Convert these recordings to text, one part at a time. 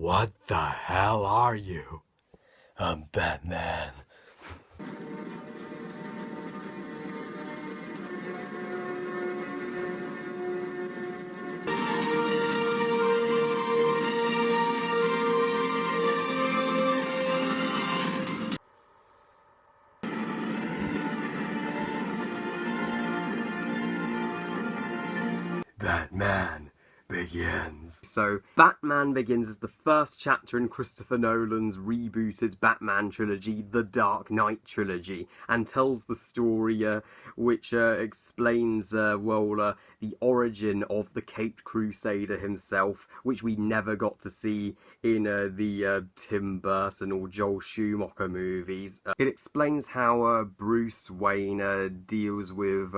What the hell are you? I'm Batman. Batman Begins. So, Batman Begins is the first chapter in Christopher Nolan's rebooted Batman trilogy, The Dark Knight trilogy, and tells the story which explains, the origin of the Caped Crusader himself, which we never got to see in the Tim Burton or Joel Schumacher movies. It explains how Bruce Wayne deals with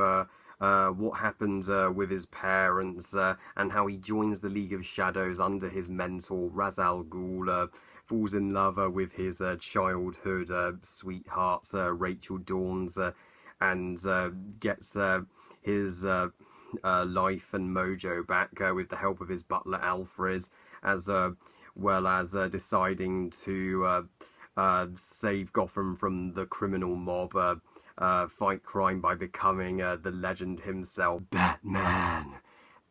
what happens with his parents, and how he joins the League of Shadows under his mentor Ra's al Ghul, falls in love with his childhood sweetheart Rachel Dawes, and gets his life and mojo back with the help of his butler Alfred, as well as deciding to save Gotham from the criminal mob, fight crime by becoming the legend himself.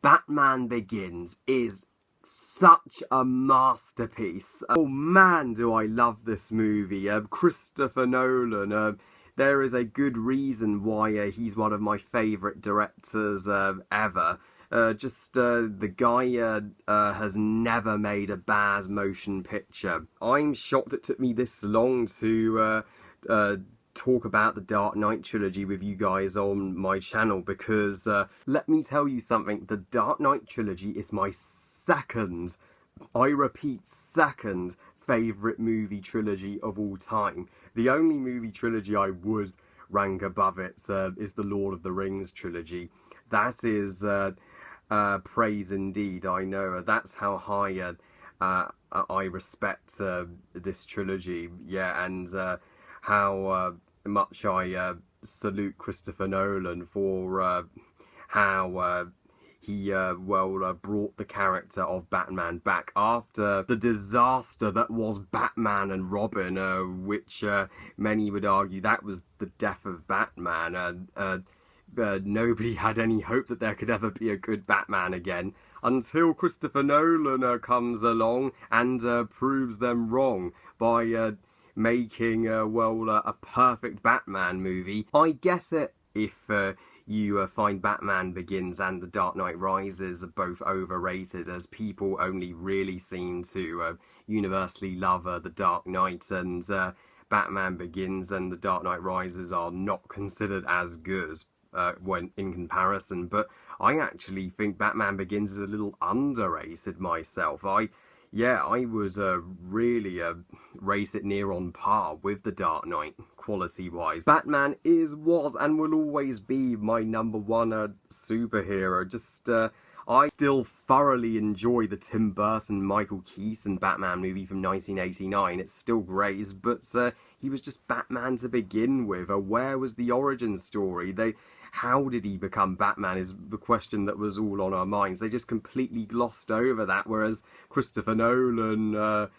Batman Begins is such a masterpiece. Oh man, do I love this movie. Christopher Nolan, there is a good reason why he's one of my favourite directors ever. The guy has never made a bad motion picture. I'm shocked it took me this long to talk about the Dark Knight trilogy with you guys on my channel, because let me tell you something, the Dark Knight trilogy is my second, I repeat, second favourite movie trilogy of all time. The only movie trilogy I would rank above it is the Lord of the Rings trilogy. That is praise indeed, I know. That's how high I respect this trilogy, yeah, and how much I salute Christopher Nolan for how he brought the character of Batman back after the disaster that was Batman and Robin, which many would argue that was the death of Batman. Nobody had any hope that there could ever be a good Batman again, until Christopher Nolan comes along and proves them wrong by making a perfect Batman movie. I guess it if you find Batman Begins and The Dark Knight Rises are both overrated, as people only really seem to universally love The Dark Knight, and Batman Begins and The Dark Knight Rises are not considered as good when in comparison. But I actually think Batman Begins is a little underrated myself. I was really race it near on par with The Dark Knight, quality-wise. Batman was, and will always be my number one superhero. I still thoroughly enjoy the Tim Burton, Michael Keaton Batman movie from 1989. It's still great, but he was just Batman to begin with. Where was the origin story? How did he become Batman is the question that was all on our minds. They just completely glossed over that, whereas Christopher Nolan,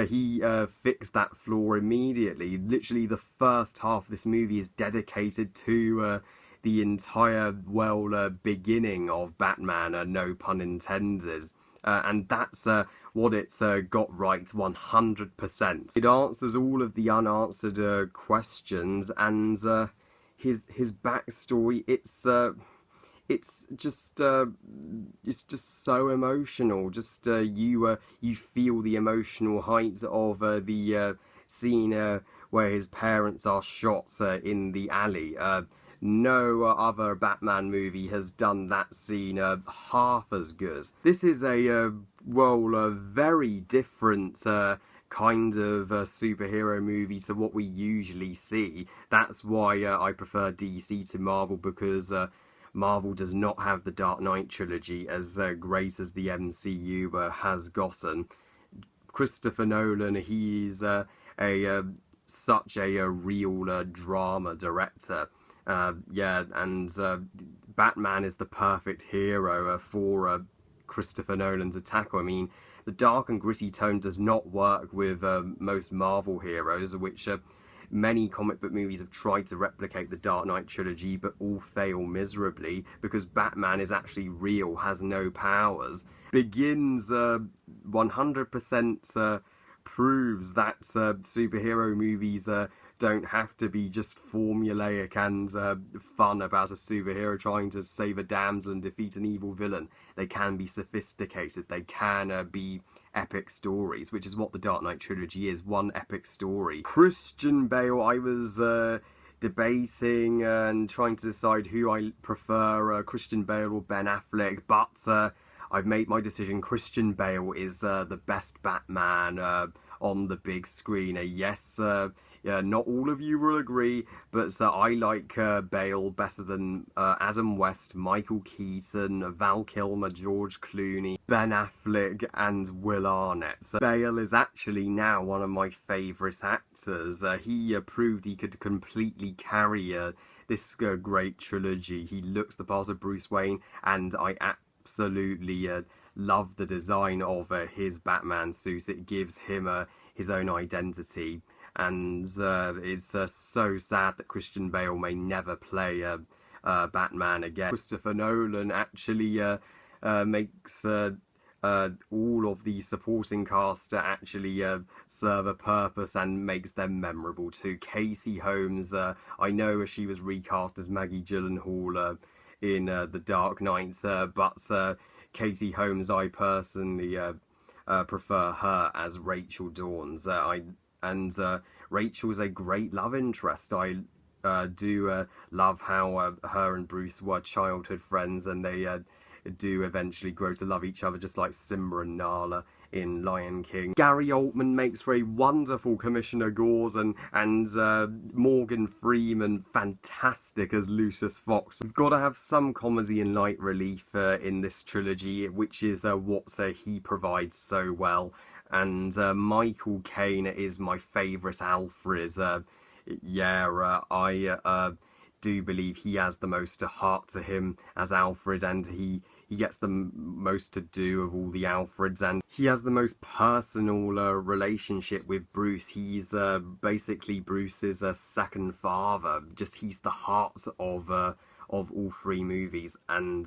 he fixed that flaw immediately. Literally the first half of this movie is dedicated to the entire, beginning of Batman, no pun intended. And that's what it's got right 100%. It answers all of the unanswered questions, and his backstory, it's just so emotional. You feel the emotional height of the scene where his parents are shot in the alley. No other Batman movie has done that scene half as good. This is a very different kind of superhero movie to what we usually see. That's why I prefer DC to Marvel, because Marvel does not have the Dark Knight trilogy as great as the MCU has gotten. Christopher Nolan, he's such a real drama director. Batman is the perfect hero for Christopher Nolan to tackle. I mean, the dark and gritty tone does not work with most Marvel heroes, which many comic book movies have tried to replicate the Dark Knight trilogy, but all fail miserably because Batman is actually real, has no powers. Begins 100% proves that superhero movies don't have to be just formulaic and fun about a superhero trying to save a damsel and defeat an evil villain. They can be sophisticated, they can be epic stories, which is what the Dark Knight trilogy is, one epic story. Christian Bale, I was debating and trying to decide who I prefer, Christian Bale or Ben Affleck, but I've made my decision. Christian Bale is the best Batman on the big screen. Yes, yeah, not all of you will agree, but I like Bale better than Adam West, Michael Keaton, Val Kilmer, George Clooney, Ben Affleck, and Will Arnett. So Bale is actually now one of my favourite actors. He proved he could completely carry this great trilogy. He looks the part of Bruce Wayne, and I absolutely love the design of his Batman suit. It gives him his own identity, and it's so sad that Christian Bale may never play Batman again. Christopher Nolan actually makes all of the supporting cast actually serve a purpose and makes them memorable too. Casey Holmes, I know she was recast as Maggie Gyllenhaal in The Dark Knight, but Casey Holmes, I personally prefer her as Rachel Dawes. Rachel's a great love interest. I do love how her and Bruce were childhood friends, and they do eventually grow to love each other, just like Simba and Nala in Lion King. Gary Oldman makes for a wonderful Commissioner Gauze, and Morgan Freeman, fantastic as Lucius Fox. We've got to have some comedy and light relief in this trilogy, which is what he provides so well. And Michael Caine is my favourite Alfred. I do believe he has the most heart to him as Alfred, and he gets the most to do of all the Alfreds, and he has the most personal relationship with Bruce. He's basically Bruce's second father. Just he's the heart of all three movies, and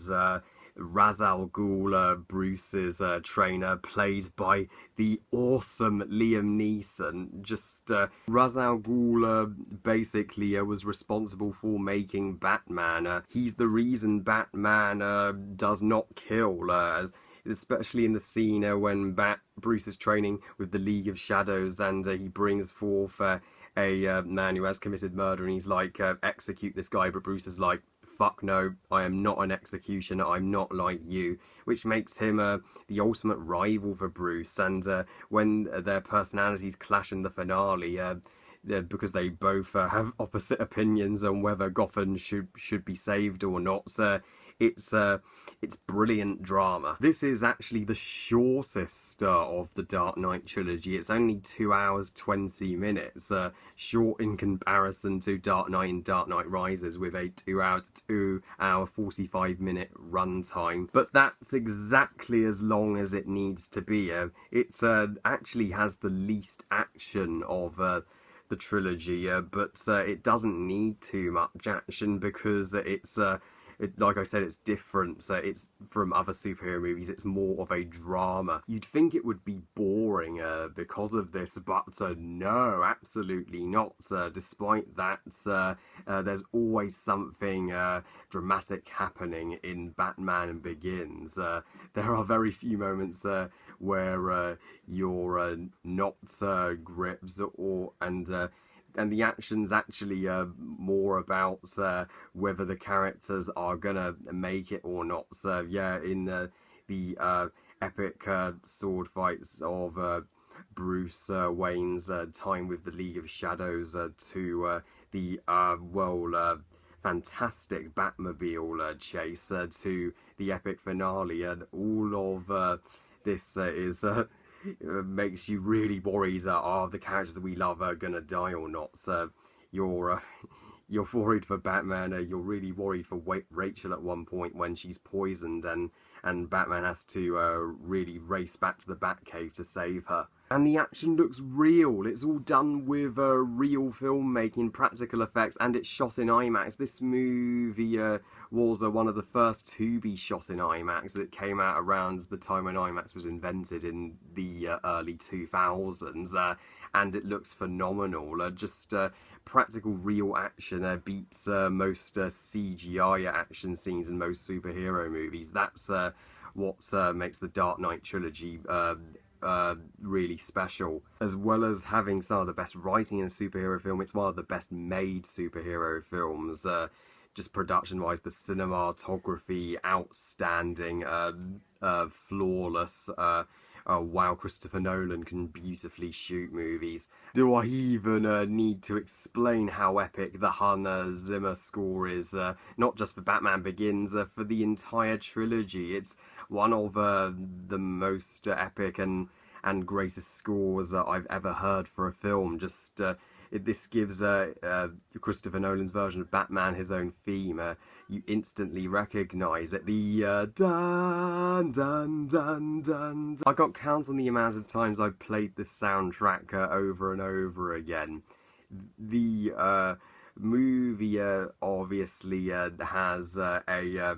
Ra's al Ghul, Bruce's trainer, played by the awesome Liam Neeson. Just Ra's al Ghul basically was responsible for making Batman. He's the reason Batman does not kill, especially in the scene when Bruce is training with the League of Shadows, and he brings forth a man who has committed murder, and he's like, execute this guy, but Bruce is like, fuck no, I am not an executioner, I'm not like you, which makes him the ultimate rival for Bruce. And when their personalities clash in the finale, because they both have opposite opinions on whether Gotham should be saved or not, it's brilliant drama. This is actually the shortest of the Dark Knight trilogy. It's only 2 hours 20 minutes, short in comparison to Dark Knight and Dark Knight Rises with a 2 hour 45 minute runtime. But that's exactly as long as it needs to be. It's actually has the least action of the trilogy, but it doesn't need too much action because like I said, it's different. So it's from other superhero movies. It's more of a drama. You'd think it would be boring because of this, but no, absolutely not. Despite that, there's always something dramatic happening in Batman Begins. There are very few moments where you're not gripped, and the action's actually more about whether the characters are gonna make it or not. So yeah, in the epic sword fights of Bruce Wayne's time with the League of Shadows to the fantastic Batmobile chase to the epic finale, and all of this is makes you really worried, are the characters that we love gonna die or not? So you're worried for Batman, you're really worried for Rachel at one point when she's poisoned, and and Batman has to really race back to the Batcave to save her. And the action looks real. It's all done with real filmmaking, practical effects, and it's shot in IMAX. This movie was one of the first to be shot in IMAX. It came out around the time when IMAX was invented in the early 2000s, and it looks phenomenal. Just practical real action beats most CGI action scenes in most superhero movies. That's what makes the Dark Knight trilogy really special. As well as having some of the best writing in a superhero film, it's one of the best made superhero films. Just production wise, the cinematography outstanding, flawless. Wow, Christopher Nolan can beautifully shoot movies. Do I even need to explain how epic the Hans Zimmer score is? Not just for Batman Begins, for the entire trilogy. It's one of the most epic and greatest scores I've ever heard for a film. Just this gives Christopher Nolan's version of Batman his own theme. You instantly recognise it. The dun dun dun dun. I can't count on the amount of times I've played this soundtrack over and over again. The movie obviously has a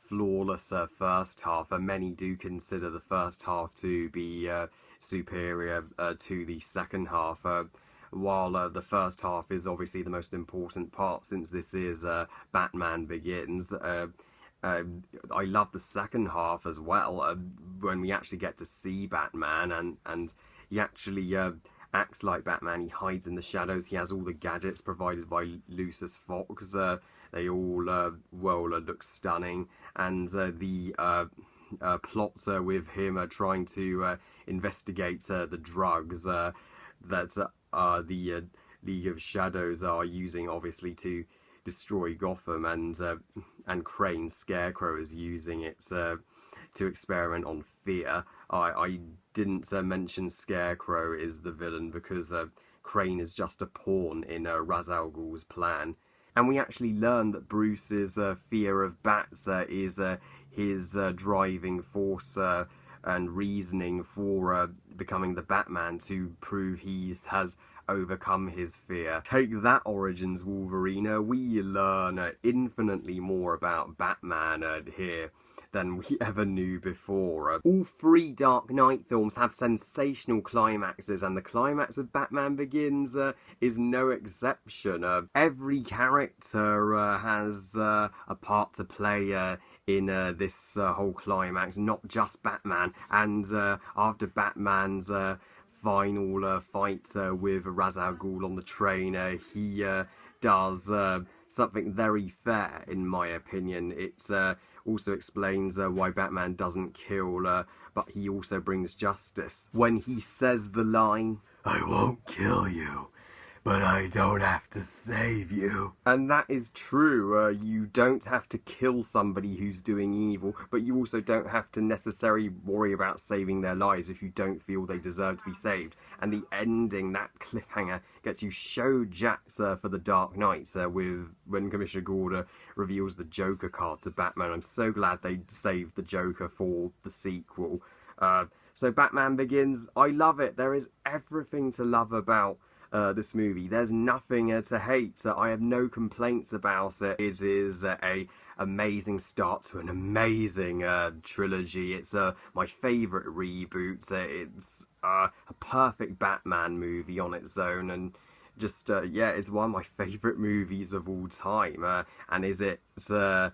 flawless first half. Many do consider the first half to be superior to the second half. While the first half is obviously the most important part, since this is Batman Begins. I love the second half as well, when we actually get to see Batman, and he actually acts like Batman. He hides in the shadows. He has all the gadgets provided by Lucius Fox. They all look stunning, and the plots with him trying to investigate the drugs that the League of Shadows are using, obviously, to destroy Gotham, and Crane's Scarecrow is using it to experiment on fear. I didn't mention Scarecrow is the villain because Crane is just a pawn in Ra's al Ghul's plan. And we actually learn that Bruce's fear of bats is his driving force and reasoning for becoming the Batman, to prove he has overcome his fear. Take that, Origins Wolverine. We learn infinitely more about Batman here than we ever knew before. All three Dark Knight films have sensational climaxes, and the climax of Batman Begins is no exception. Every character has a part to play in this whole climax, not just Batman. And after Batman's final fight with Ra's al Ghul on the train, he does something very fair, in my opinion. It also explains why Batman doesn't kill, but he also brings justice. When he says the line, "I won't kill you, but I don't have to save you." And that is true. You don't have to kill somebody who's doing evil, but you also don't have to necessarily worry about saving their lives if you don't feel they deserve to be saved. And the ending, that cliffhanger, gets you so jacked for the Dark Knight when Commissioner Gordon reveals the Joker card to Batman. I'm so glad they saved the Joker for the sequel. So Batman Begins, I love it. There is everything to love about this movie. There's nothing to hate. I have no complaints about it. It is a amazing start to an amazing trilogy. It's my favourite reboot. It's a perfect Batman movie on its own, and just yeah, it's one of my favourite movies of all time. And is it a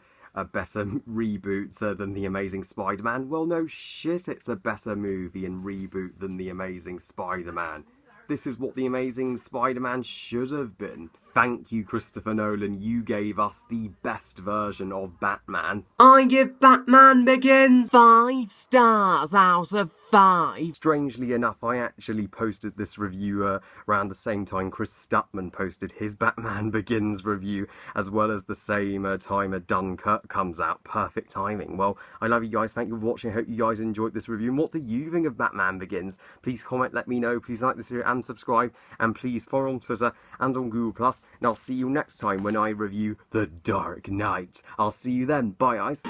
better reboot than The Amazing Spider-Man? Well, no shit, it's a better movie and reboot than The Amazing Spider-Man. This is what The Amazing Spider-Man should have been. Thank you, Christopher Nolan. You gave us the best version of Batman. I give Batman Begins 5 stars out of 5. Strangely enough, I actually posted this review around the same time Chris Stuttman posted his Batman Begins review, as well as the same time Dunkirk comes out. Perfect timing. Well, I love you guys. Thank you for watching. I hope you guys enjoyed this review. And what do you think of Batman Begins? Please comment, let me know. Please like this video and subscribe. And please follow on Twitter and on Google+. And I'll see you next time when I review The Dark Knight. I'll see you then. Bye, guys.